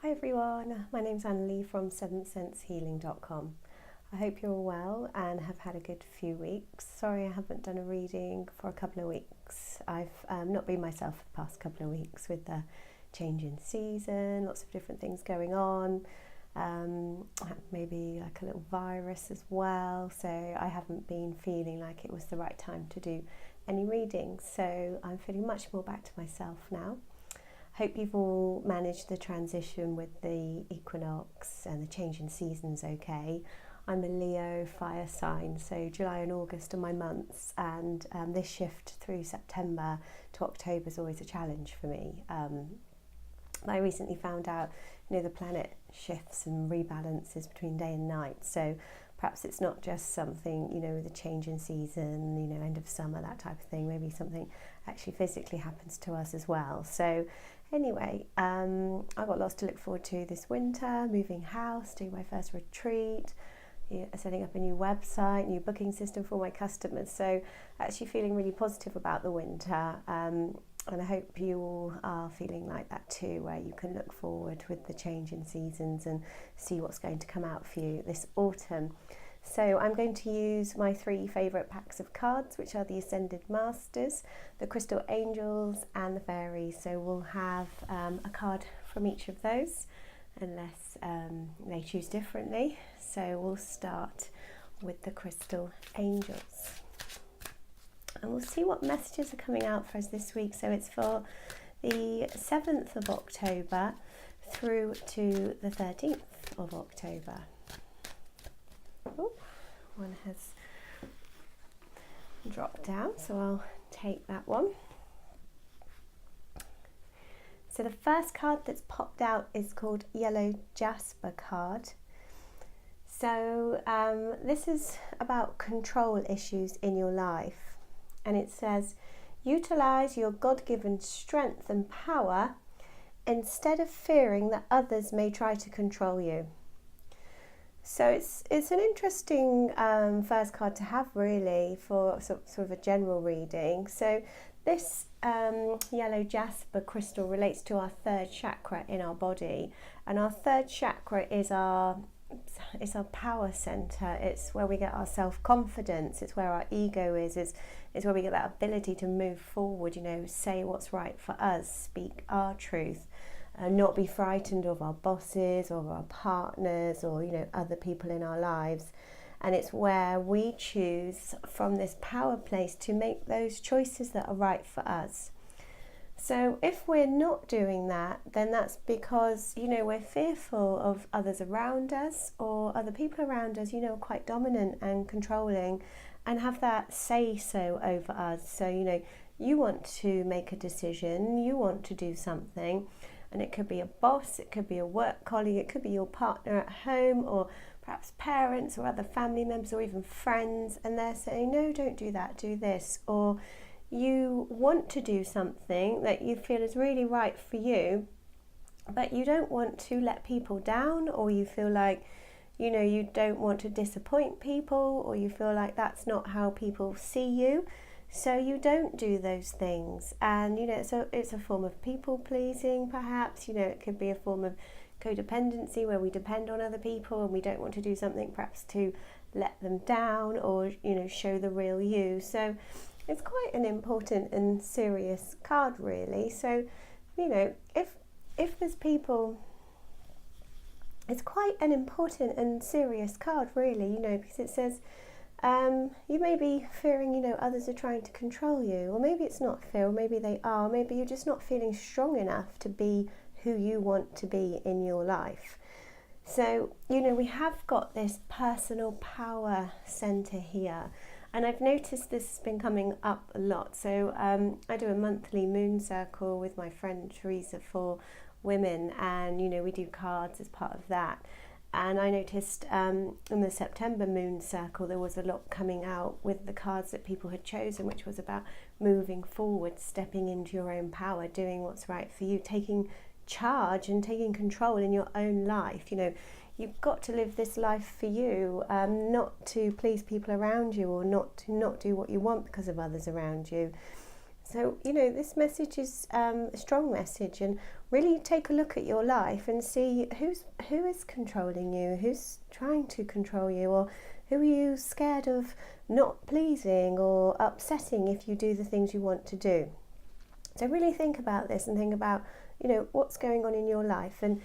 Hi everyone, my name's Annalie from seventhsensehealing.com. I hope you're all well and have had a good few weeks. Sorry I haven't done a reading for a couple of weeks. I've not been myself for the past couple of weeks with the change in season, lots of different things going on, maybe like a little virus as well, so I haven't been feeling like it was the right time to do any readings, so I'm feeling much more back to myself now. Hope you've all managed the transition with the equinox and the change in seasons okay. I'm a Leo fire sign, so July and August are my months, and this shift through September to October is always a challenge for me. I recently found out, the planet shifts and rebalances between day and night, so perhaps it's not just something, with a change in season, end of summer, that type of thing. Maybe something actually physically happens to us as well. So anyway, I've got lots to look forward to this winter, moving house, doing my first retreat, setting up a new website, new booking system for my customers. So actually feeling really positive about the winter. And I hope you all are feeling like that too, where you can look forward with the change in seasons and see what's going to come out for you this autumn. So I'm going to use my 3 favourite packs of cards, which are the Ascended Masters, the Crystal Angels and the Fairies. So we'll have a card from each of those, unless they choose differently. So we'll start with the Crystal Angels. And we'll see what messages are coming out for us this week. So it's for the 7th of October through to the 13th of October. Oh, one has dropped down, so I'll take that one. So the first card that's popped out is called Yellow Jasper card. So this is about control issues in your life. And it says, utilize your God-given strength and power instead of fearing that others may try to control you. So it's an interesting first card to have, really, for sort of a general reading. So this yellow jasper crystal relates to our 3rd chakra in our body, and our 3rd chakra is our power center. It's where we get our self-confidence. It's where our ego is. It's where we get that ability to move forward, say what's right for us, speak our truth, and not be frightened of our bosses or our partners or, other people in our lives. And it's where we choose from this power place to make those choices that are right for us. So if we're not doing that, then that's because, we're fearful of others around us, or other people around us, quite dominant and controlling and have that say-so over us. So, you want to make a decision, you want to do something, and it could be a boss, it could be a work colleague, it could be your partner at home, or perhaps parents or other family members or even friends, and they're saying, no, don't do that, do this. Or you want to do something that you feel is really right for you, but you don't want to let people down, or you feel like, you don't want to disappoint people, or you feel like that's not how people see you. So you don't do those things. And, so it's a form of people pleasing, perhaps. It could be a form of codependency where we depend on other people and we don't want to do something perhaps to let them down or, show the real you. So it's quite an important and serious card, really. So, if there's people, it's quite an important and serious card, really, because it says you may be fearing, others are trying to control you, or maybe it's not fear, or maybe they are, maybe you're just not feeling strong enough to be who you want to be in your life. So, we have got this personal power center here. And I've noticed this has been coming up a lot. So I do a monthly moon circle with my friend Teresa for women, and we do cards as part of that. And I noticed in the September moon circle there was a lot coming out with the cards that people had chosen, which was about moving forward, stepping into your own power, doing what's right for you, taking charge and taking control in your own life. You've got to live this life for you, not to please people around you, or not to not do what you want because of others around you. So, this message is a strong message, and really take a look at your life and see who is controlling you, who's trying to control you, or who are you scared of not pleasing or upsetting if you do the things you want to do. So really think about this and think about, what's going on in your life, and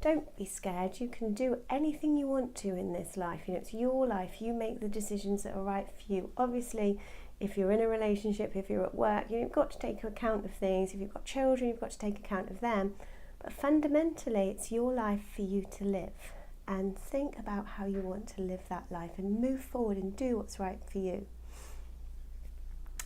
don't be scared. You can do anything you want to in this life. It's your life. You make the decisions that are right for you. Obviously, if you're in a relationship, if you're at work, you've got to take account of things. If you've got children, you've got to take account of them. But fundamentally, it's your life for you to live. And think about how you want to live that life and move forward and do what's right for you.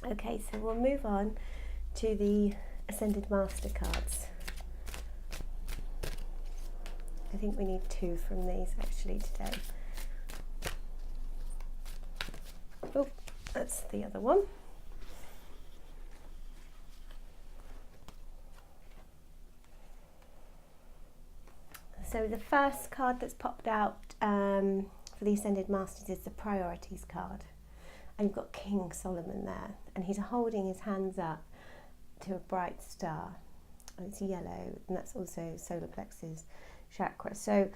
Okay, so we'll move on to the Ascended Master cards. I think we need 2 from these actually today. Oh, that's the other one. So the first card that's popped out for the Ascended Masters is the Priorities card. And you've got King Solomon there, and he's holding his hands up to a bright star. And it's yellow, and that's also solar plexus chakra. So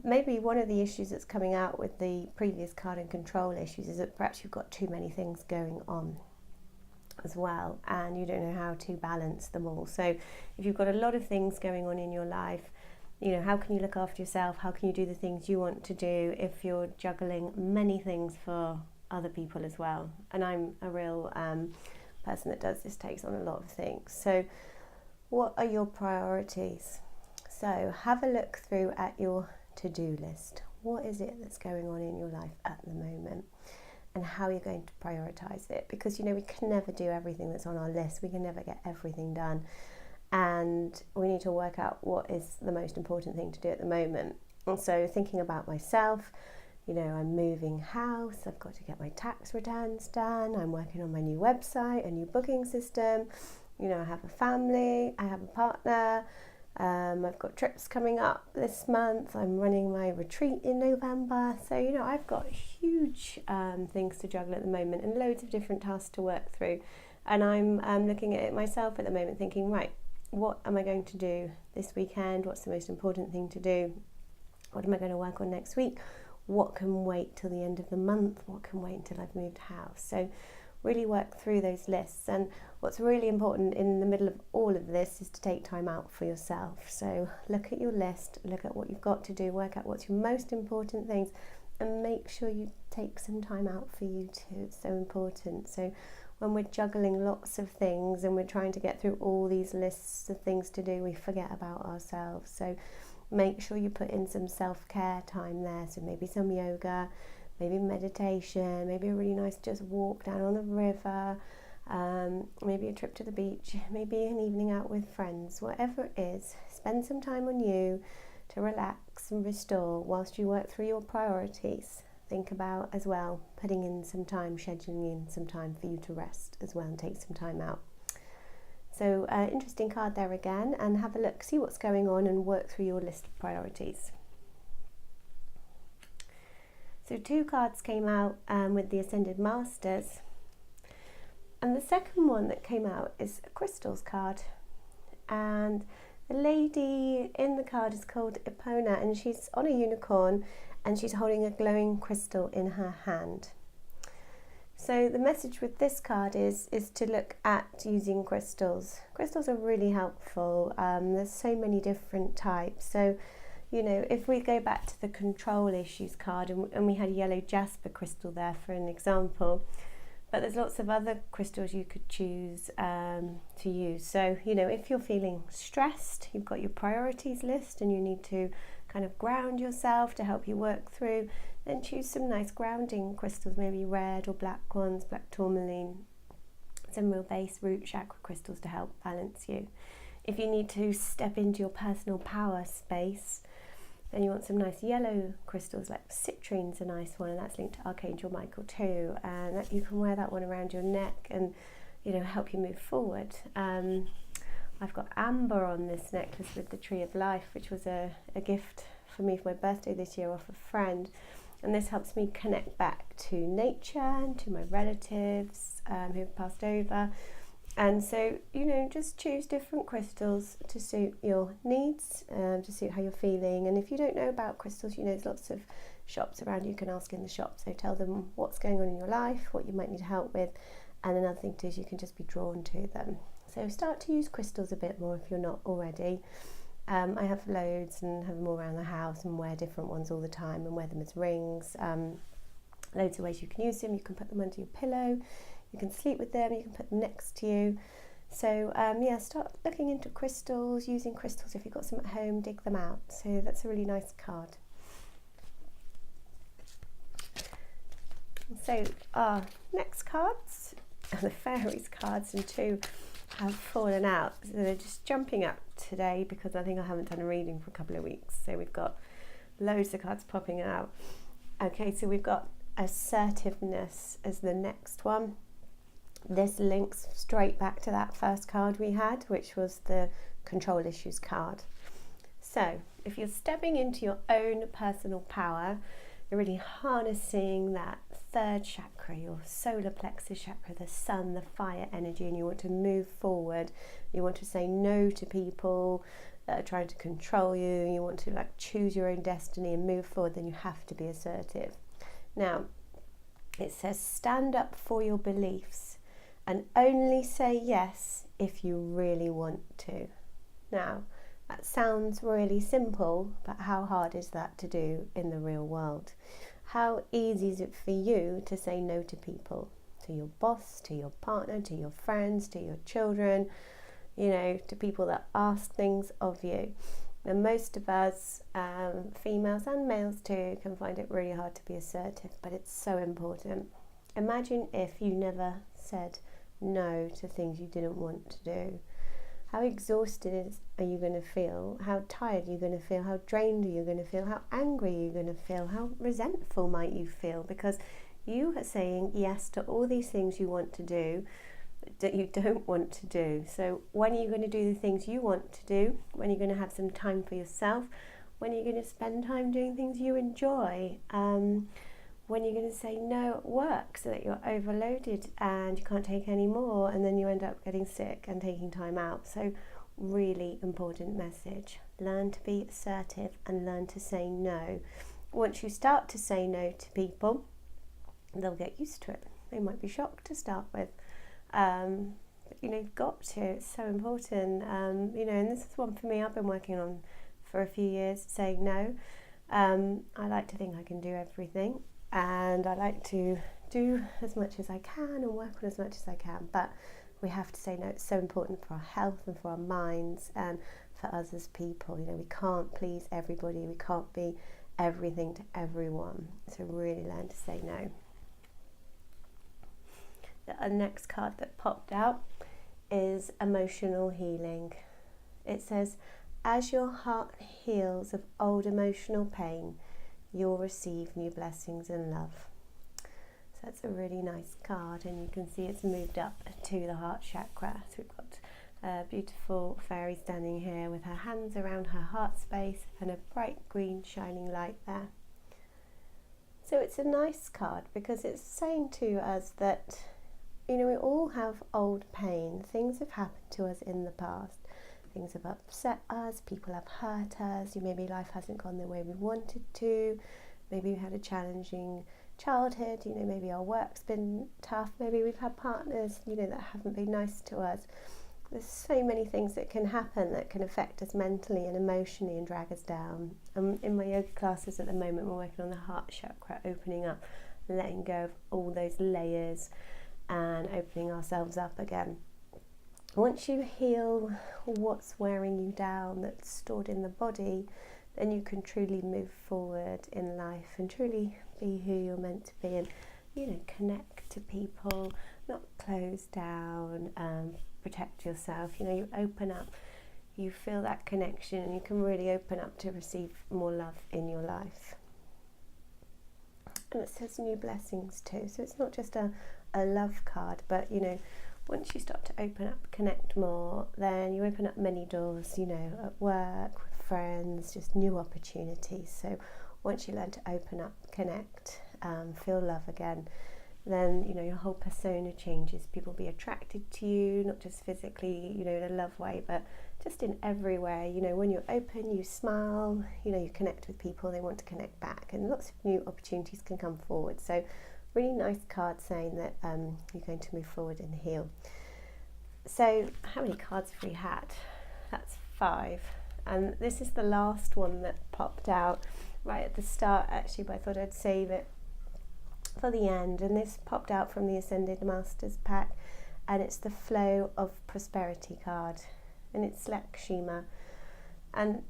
maybe one of the issues that's coming out with the previous card and control issues is that perhaps you've got too many things going on as well, and you don't know how to balance them all. So if you've got a lot of things going on in your life, how can you look after yourself? How can you do the things you want to do if you're juggling many things for other people as well? And I'm a real person that does this, takes on a lot of things. So what are your priorities? So have a look through at your to-do list. What is it that's going on in your life at the moment, and how you're going to prioritise it? Because we can never do everything that's on our list. We can never get everything done, and we need to work out what is the most important thing to do at the moment. And so thinking about myself, I'm moving house, I've got to get my tax returns done, I'm working on my new website, a new booking system, I have a family, I have a partner, I've got trips coming up this month, I'm running my retreat in November. So, I've got huge things to juggle at the moment and loads of different tasks to work through. And I'm looking at it myself at the moment thinking, right, what am I going to do this weekend? What's the most important thing to do? What am I going to work on next week? What can wait till the end of the month? What can wait until I've moved house? So really work through those lists. And what's really important in the middle of all of this is to take time out for yourself. So look at your list, look at what you've got to do, work out what's your most important things, and make sure you take some time out for you too. It's so important. So when we're juggling lots of things and we're trying to get through all these lists of things to do, we forget about ourselves. So make sure you put in some self-care time there. So maybe some yoga, maybe meditation, maybe a really nice just walk down on the river, maybe a trip to the beach, maybe an evening out with friends, whatever it is. Spend some time on you to relax and restore whilst you work through your priorities. Think about as well putting in some time, scheduling in some time for you to rest as well and take some time out. So interesting card there again, and have a look, see what's going on and work through your list of priorities. So 2 cards came out with the Ascended Masters, and the second one that came out is a crystals card, and the lady in the card is called Epona, and she's on a unicorn and she's holding a glowing crystal in her hand. So the message with this card is to look at using crystals. Crystals are really helpful. There's so many different types. So if we go back to the control issues card, and we had yellow Jasper crystal there for an example, but there's lots of other crystals you could choose to use. So, if you're feeling stressed, you've got your priorities list and you need to kind of ground yourself to help you work through, then choose some nice grounding crystals, maybe red or black ones, black tourmaline, some real base root chakra crystals to help balance you. If you need to step into your personal power space, then you want some nice yellow crystals, like citrine's a nice one, and that's linked to Archangel Michael too, and that you can wear that one around your neck and help you move forward. I've got amber on this necklace with the Tree of Life, which was a gift for me for my birthday this year off a friend, and this helps me connect back to nature and to my relatives who have passed over, And so, just choose different crystals to suit your needs, to suit how you're feeling. And if you don't know about crystals, there's lots of shops around you can ask in the shop. So tell them what's going on in your life, what you might need help with. And another thing too is you can just be drawn to them. So start to use crystals a bit more if you're not already. I have loads and have them all around the house and wear different ones all the time and wear them as rings. Loads of ways you can use them. You can put them under your pillow. You can sleep with them, you can put them next to you. So start looking into crystals, using crystals. If you've got some at home, dig them out. So that's a really nice card. So our next cards are the Fairies cards, and 2 have fallen out. So they're just jumping up today because I think I haven't done a reading for a couple of weeks. So we've got loads of cards popping out. Okay, so we've got assertiveness as the next one. This links straight back to that first card we had, which was the control issues card. So if you're stepping into your own personal power, you're really harnessing that third chakra, your solar plexus chakra, the sun, the fire energy, and you want to move forward. You want to say no to people that are trying to control you. You want to choose your own destiny and move forward. Then you have to be assertive. Now, it says stand up for your beliefs and only say yes if you really want to. Now, that sounds really simple, but how hard is that to do in the real world? How easy is it for you to say no to people? To your boss, to your partner, to your friends, to your children, to people that ask things of you. And most of us, females and males too, can find it really hard to be assertive, but it's so important. Imagine if you never said no to things you didn't want to do. How exhausted are you going to feel? How tired are you going to feel? How drained are you going to feel? How angry are you going to feel? How resentful might you feel? Because you are saying yes to all these things you want to do that you don't want to do. So when are you going to do the things you want to do? When are you going to have some time for yourself? When are you going to spend time doing things you enjoy? When you're going to say no at work so that you're overloaded and you can't take any more, and then you end up getting sick and taking time out. So really important message. Learn to be assertive and learn to say no. Once you start to say no to people, they'll get used to it. They might be shocked to start with. But you've got to. It's so important. And this is one for me I've been working on for a few years, saying no. I like to think I can do everything. And I like to do as much as I can and work on as much as I can, but we have to say no. It's so important for our health and for our minds and for us as people. We can't please everybody. We can't be everything to everyone. So really learn to say no. The next card that popped out is emotional healing. It says, as your heart heals of old emotional pain, you'll receive new blessings and love. So that's a really nice card, and you can see it's moved up to the heart chakra. So we've got a beautiful fairy standing here with her hands around her heart space and a bright green shining light there. So it's a nice card because it's saying to us that we all have old pain. Things have happened to us in the past. Things have upset us, people have hurt us, maybe life hasn't gone the way we wanted to, maybe we had a challenging childhood, maybe our work's been tough, maybe we've had partners, that haven't been nice to us. There's so many things that can happen that can affect us mentally and emotionally and drag us down. In my yoga classes at the moment, we're working on the heart chakra, opening up, letting go of all those layers and opening ourselves up again. Once you heal what's wearing you down that's stored in the body, then you can truly move forward in life and truly be who you're meant to be and, connect to people, not close down, protect yourself. You open up, you feel that connection, and you can really open up to receive more love in your life. And it says new blessings too. So it's not just a love card, but, once you start to open up, connect more, then you open up many doors, at work, with friends, just new opportunities. So once you learn to open up, connect, feel love again, then your whole persona changes. People be attracted to you, not just physically, in a love way, but just in every way. When you're open, you smile, you connect with people, they want to connect back, and lots of new opportunities can come forward. So really nice card saying that you're going to move forward and heal. So how many cards have we had? That's 5, and this is the last one that popped out right at the start actually, but I thought I'd save it for the end. And this popped out from the Ascended Masters pack, and it's the Flow of Prosperity card, and it's Lakshmi, and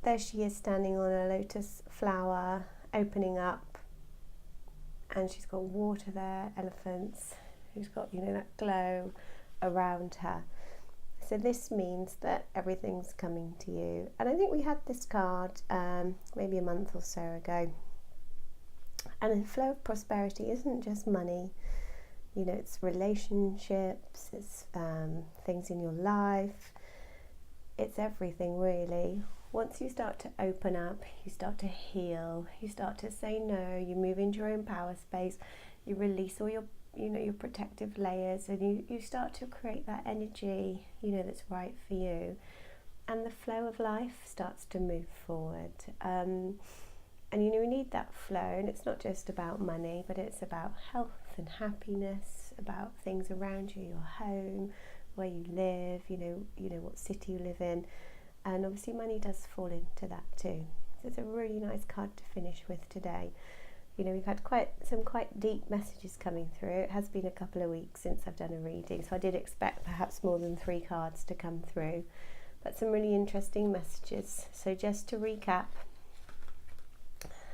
there she is standing on a lotus flower opening up, and she's got water there, elephants, who's got that glow around her. So this means that everything's coming to you. And I think we had this card maybe a month or so ago. And the flow of prosperity isn't just money, it's relationships, it's things in your life, it's everything really. Once you start to open up, you start to heal, you start to say no, you move into your own power space, you release all your your protective layers, and you start to create that energy that's right for you, and the flow of life starts to move forward. And we need that flow, and it's not just about money, but it's about health and happiness, about things around you, your home, where you live, what city you live in, and obviously money does fall into that too. So it's a really nice card to finish with today. We've had some quite deep messages coming through. It has been a couple of weeks since I've done a reading, so I did expect perhaps more than 3 cards to come through, but some really interesting messages. So just to recap,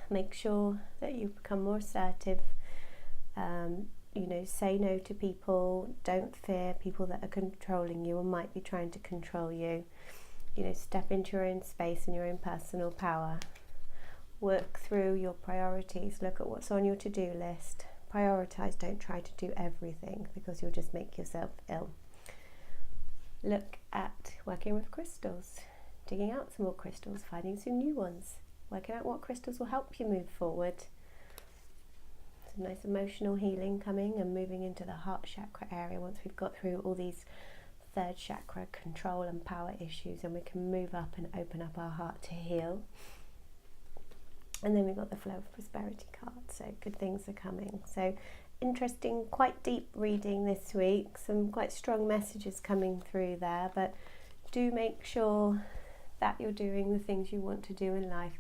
make sure that you become more assertive, say no to people, don't fear people that are controlling you or might be trying to control you. Step into your own space and your own personal power. Work through your priorities, look at what's on your to-do list, prioritise, don't try to do everything because you'll just make yourself ill. Look at working with crystals, digging out some more crystals, finding some new ones, working out what crystals will help you move forward. Some nice emotional healing coming and moving into the heart chakra area once we've got through all these 3rd chakra control and power issues, and we can move up and open up our heart to heal. And then we've got the Flow of Prosperity card, so good things are coming. So interesting, quite deep reading this week, some quite strong messages coming through there, but do make sure that you're doing the things you want to do in life.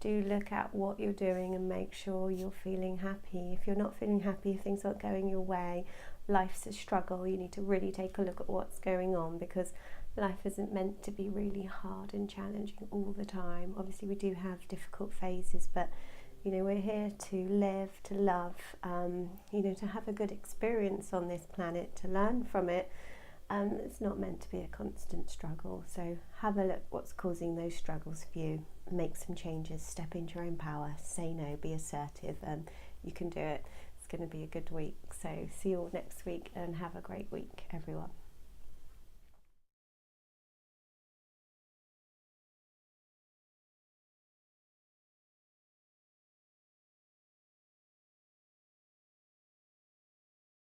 Do look at what you're doing and make sure you're feeling happy. If you're not feeling happy, if things aren't going your way, life's a struggle, you need to really take a look at what's going on, because life isn't meant to be really hard and challenging all the time. Obviously we do have difficult phases, but we're here to live, to love, to have a good experience on this planet, to learn from it. It's not meant to be a constant struggle. So have a look what's causing those struggles for you, make some changes, step into your own power, say no, be assertive, and you can do it. It's going to be a good week. So see you all next week, and have a great week, everyone.